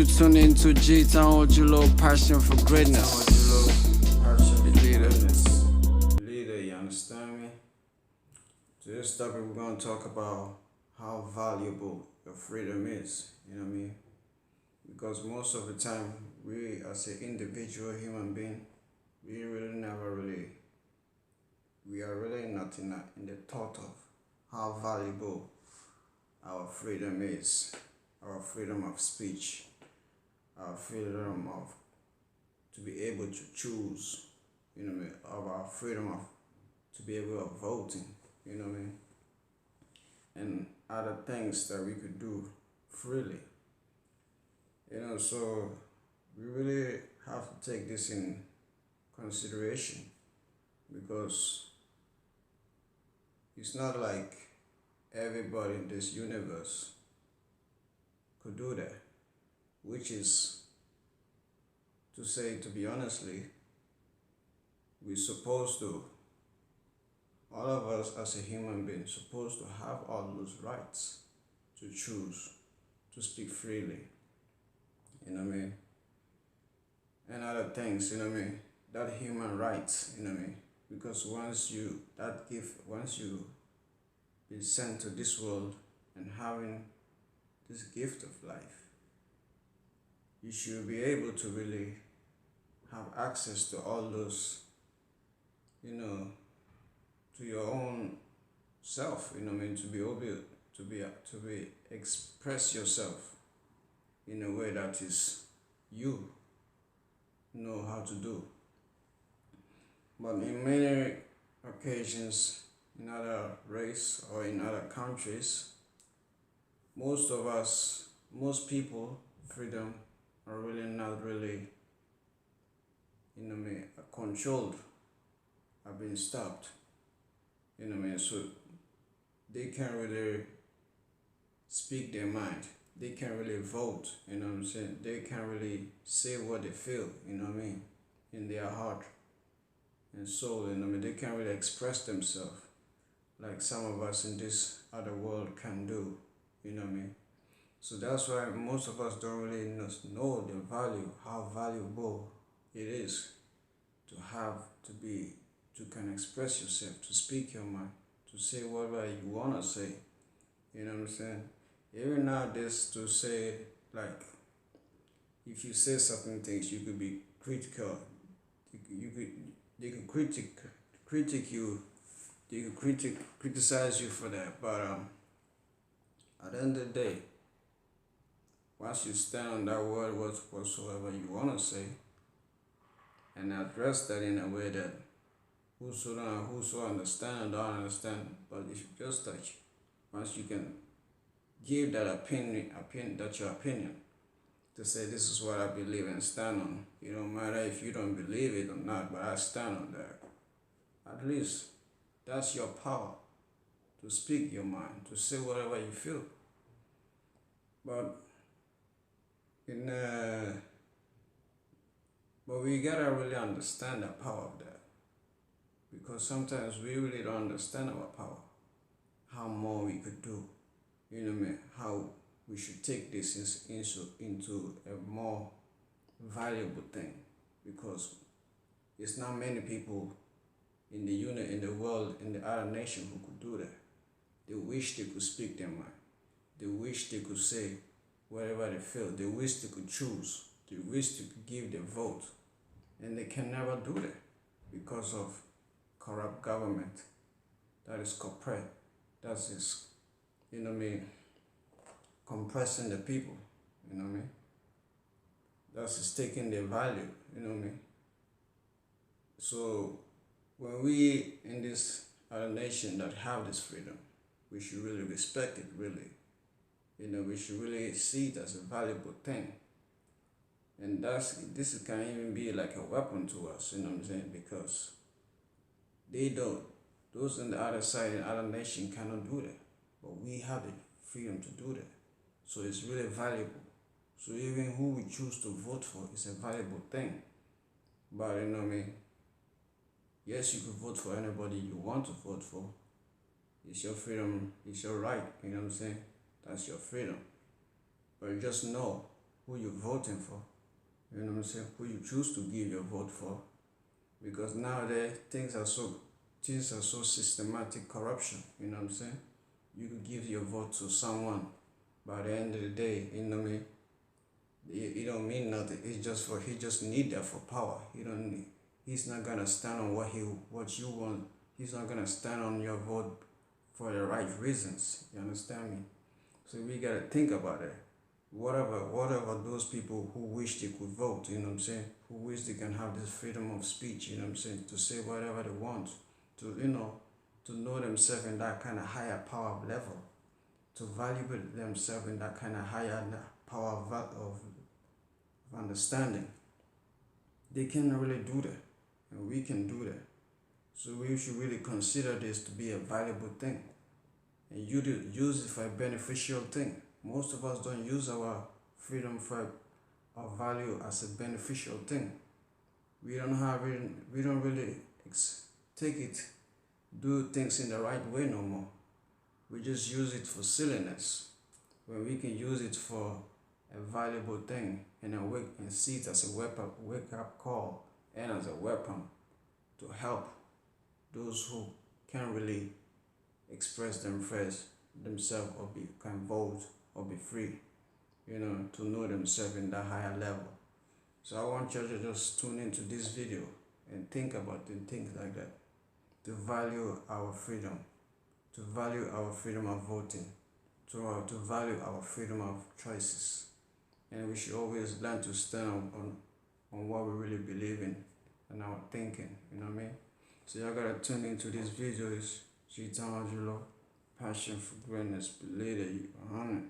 You tune into Gtownogloc, passion for greatness. Leader, you understand me? Today's topic, we're going to talk about how valuable your freedom is, you know what I mean? Because most of the time, we as an individual human being, we are really not in the thought of how valuable our freedom is, our freedom of speech, our freedom of to be able to choose, you know what I mean, of our freedom of to be able of voting, you know what I mean, and other things that we could do freely, you know. So we really have to take this in consideration, because it's not like everybody in this universe could do that, which is to say, to be honestly, we're supposed to, all of us as a human being, supposed to have all those rights to choose, to speak freely, you know what I mean, and other things, you know what I mean, that human rights, you know what I mean, because once you be sent to this world and having this gift of life, you should be able to really have access to all those, you know, to your own self, you know what I mean, to be able to express yourself in a way that is you know how to do. But in many occasions, in other race or in other countries, most people, freedom are really not really, you know what I mean, controlled, are being stopped, you know what I mean, so they can't really speak their mind, they can't really vote, you know what I'm saying, they can't really say what they feel, you know what I mean, in their heart and soul, you know what I mean, they can't really express themselves like some of us in this other world can do, you know what I mean. So that's why most of us don't really know the value, how valuable it is to can express yourself, to speak your mind, to say whatever you want to say, you know what I'm saying. Even nowadays, to say, like, if you say certain things, you could be critical, they could critique you, they could criticize you for that, but at the end of the day, once you stand on that word, whatsoever you want to say, and address that in a way that whoso understand or don't understand, but if you just touch, once you can give that opinion, that's your opinion, to say this is what I believe and stand on. It don't matter if you don't believe it or not, but I stand on that. At least that's your power to speak your mind, to say whatever you feel. But we gotta really understand the power of that, because sometimes we really don't understand our power, how more we could do, you know what I mean, how we should take this into a more valuable thing, because it's not many people in the world, in the other nation who could do that. They wish they could speak their mind. They wish they could say whatever they feel. They wish they could choose. They wish they could give their vote. And they can never do that because of corrupt government. That is corporate. That is, you know what I mean, compressing the people, you know what I mean. That's just taking their value, you know what I mean. So when we in this other nation that have this freedom, we should really respect it, really. You know, we should really see it as a valuable thing. And this can even be like a weapon to us, you know what I'm saying? Because those on the other side, in other nation cannot do that. But we have the freedom to do that. So it's really valuable. So even who we choose to vote for is a valuable thing. But you know what I mean? Yes, you could vote for anybody you want to vote for. It's your freedom, it's your right, you know what I'm saying? That's your freedom. But just know who you're voting for. You know what I'm saying? Who you choose to give your vote for. Because nowadays things are so systematic corruption, you know what I'm saying? You could give your vote to someone, by the end of the day, you know what I mean? It don't mean nothing. It's just he just need that for power. He's not gonna stand on what you want. He's not gonna stand on your vote for the right reasons. You understand me? So we gotta think about it. Whatever those people who wish they could vote, you know what I'm saying? Who wish they can have this freedom of speech, you know what I'm saying? To say whatever they want, to know themselves in that kind of higher power level, to value themselves in that kind of higher power of understanding. They can really do that, and we can do that. So we should really consider this to be a valuable thing, and use it for a beneficial thing. Most of us don't use our freedom for our value as a beneficial thing. We don't really take it, do things in the right way no more. We just use it for silliness, when we can use it for a valuable thing and see it as a wake up call, and as a weapon to help those who can't really express themselves or can vote or be free, to know themselves in that higher level. So I want you to just tune into this video and think about things like that, to value our freedom, to value our freedom of voting, to value our freedom of choices. And we should always learn to stand on what we really believe in and our thinking, you know what I mean? So y'all gotta tune into this video. Is Gtownogloc, passion for greatness, believe that you 100.